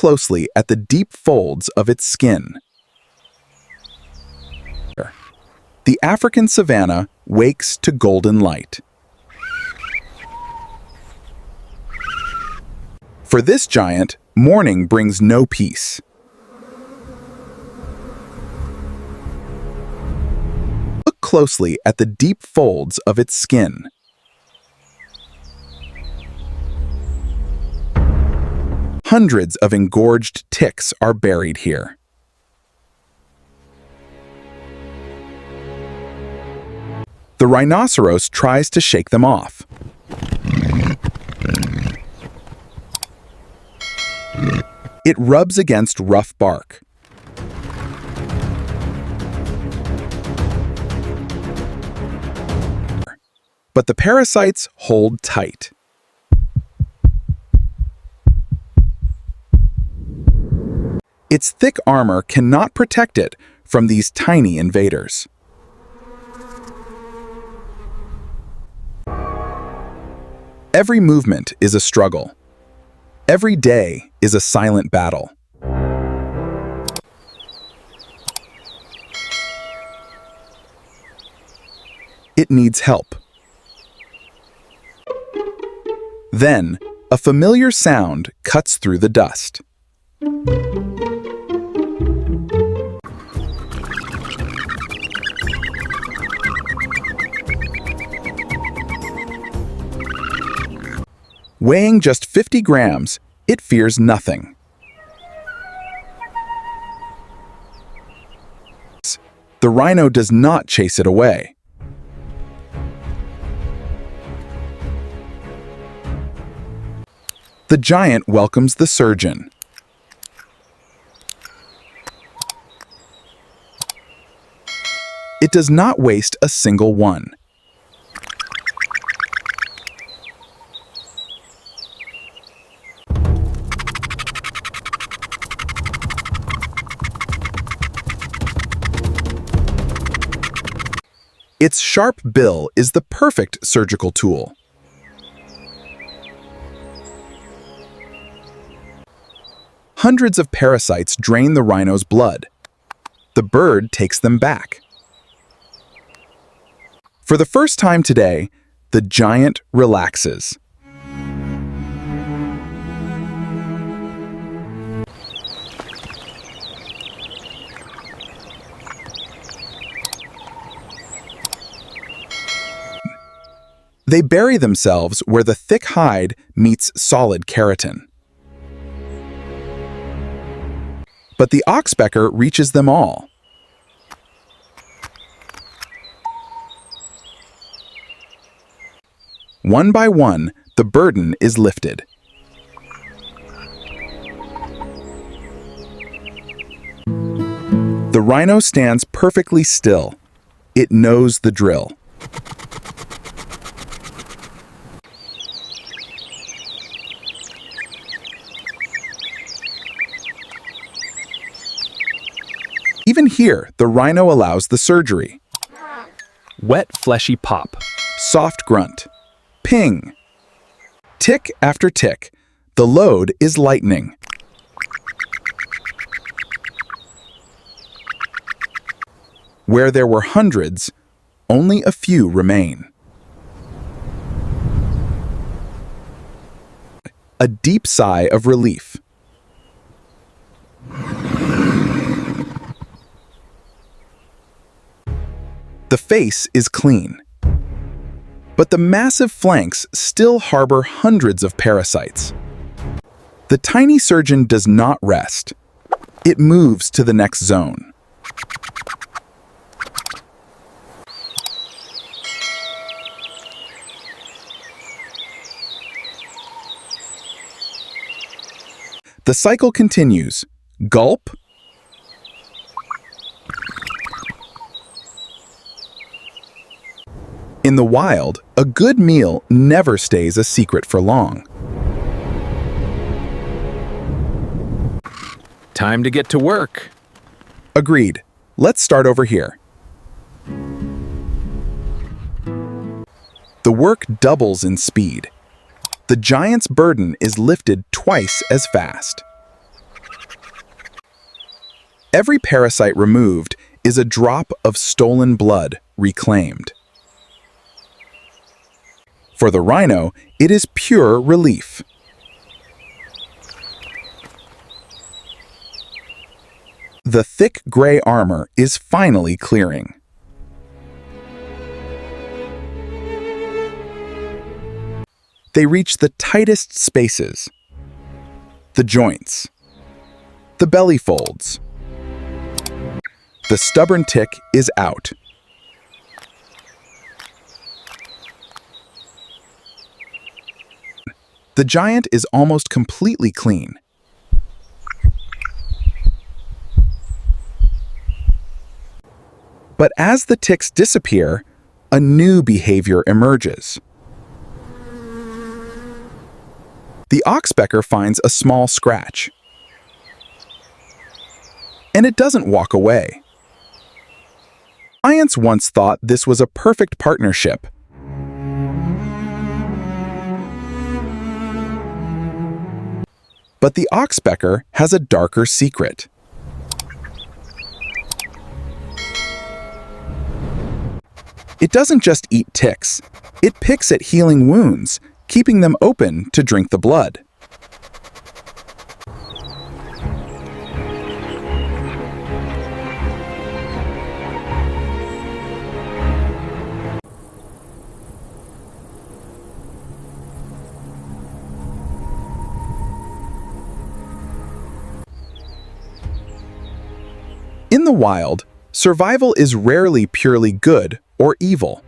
closely at the deep folds of its skin. The African savanna wakes to golden light. For this giant, morning brings no peace. Look closely at the deep folds of its skin. Hundreds of engorged ticks are buried here. The rhinoceros tries to shake them off. It rubs against rough bark. But the parasites hold tight. Its thick armor cannot protect it from these tiny invaders. Every movement is a struggle. Every day is a silent battle. It needs help. Then, a familiar sound cuts through the dust. Weighing just 50 grams, it fears nothing. The rhino does not chase it away. The giant welcomes the surgeon. It does not waste a single one. Its sharp bill is the perfect surgical tool. Hundreds of parasites drain the rhino's blood. The bird takes them back. For the first time today, the giant relaxes. They bury themselves where the thick hide meets solid keratin. But the oxpecker reaches them all. One by one, the burden is lifted. The rhino stands perfectly still. It knows the drill. Even here, the rhino allows the surgery. Wet, fleshy pop. Soft grunt. Ping. Tick after tick, the load is lightening. Where there were hundreds, only a few remain. A deep sigh of relief. The face is clean, but the massive flanks still harbor hundreds of parasites. The tiny surgeon does not rest. It moves to the next zone. The cycle continues. Gulp. In the wild, a good meal never stays a secret for long. Time to get to work. Agreed. Let's start over here. The work doubles in speed. The giant's burden is lifted twice as fast. Every parasite removed is a drop of stolen blood reclaimed. For the rhino, it is pure relief. The thick gray armor is finally clearing. They reach the tightest spaces, the joints, the belly folds. The stubborn tick is out. The giant is almost completely clean. But as the ticks disappear, a new behavior emerges. The oxpecker finds a small scratch, and it doesn't walk away. Science once thought this was a perfect partnership. But the oxpecker has a darker secret. It doesn't just eat ticks, it picks at healing wounds, keeping them open to drink the blood. In the wild, survival is rarely purely good or evil.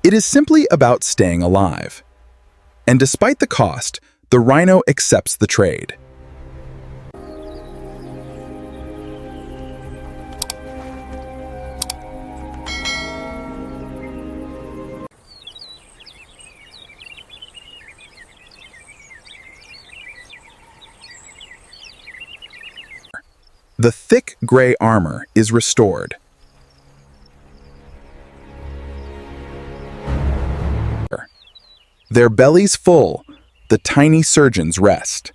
It is simply about staying alive. And despite the cost, the rhino accepts the trade. The thick gray armor is restored. Their bellies full, the tiny surgeons rest.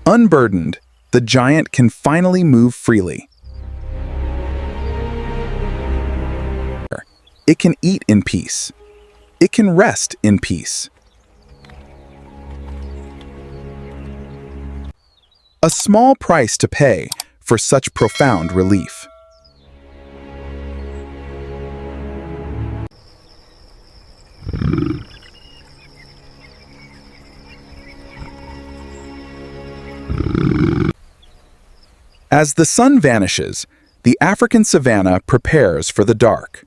Unburdened, the giant can finally move freely. It can eat in peace. It can rest in peace. A small price to pay for such profound relief. As the sun vanishes, the African savanna prepares for the dark.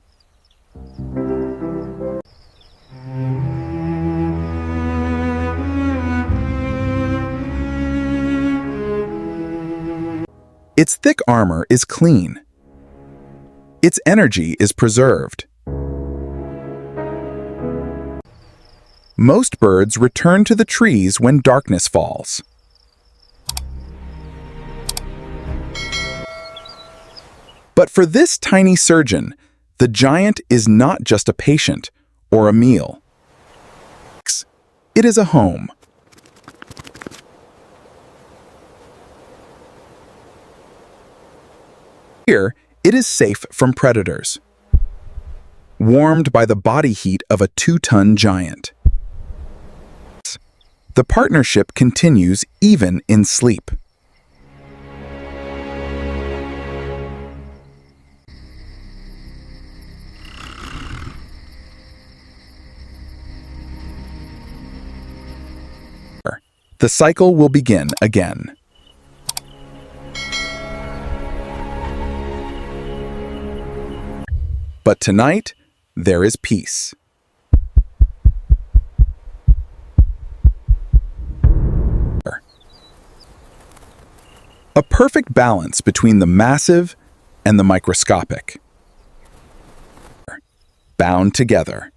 Its thick armor is clean. Its energy is preserved. Most birds return to the trees when darkness falls. But for this tiny surgeon, the giant is not just a patient or a meal. It is a home. Here, it is safe from predators, warmed by the body heat of a 2-ton giant. The partnership continues even in sleep. The cycle will begin again. But tonight, there is peace. A perfect balance between the massive and the microscopic. Bound together.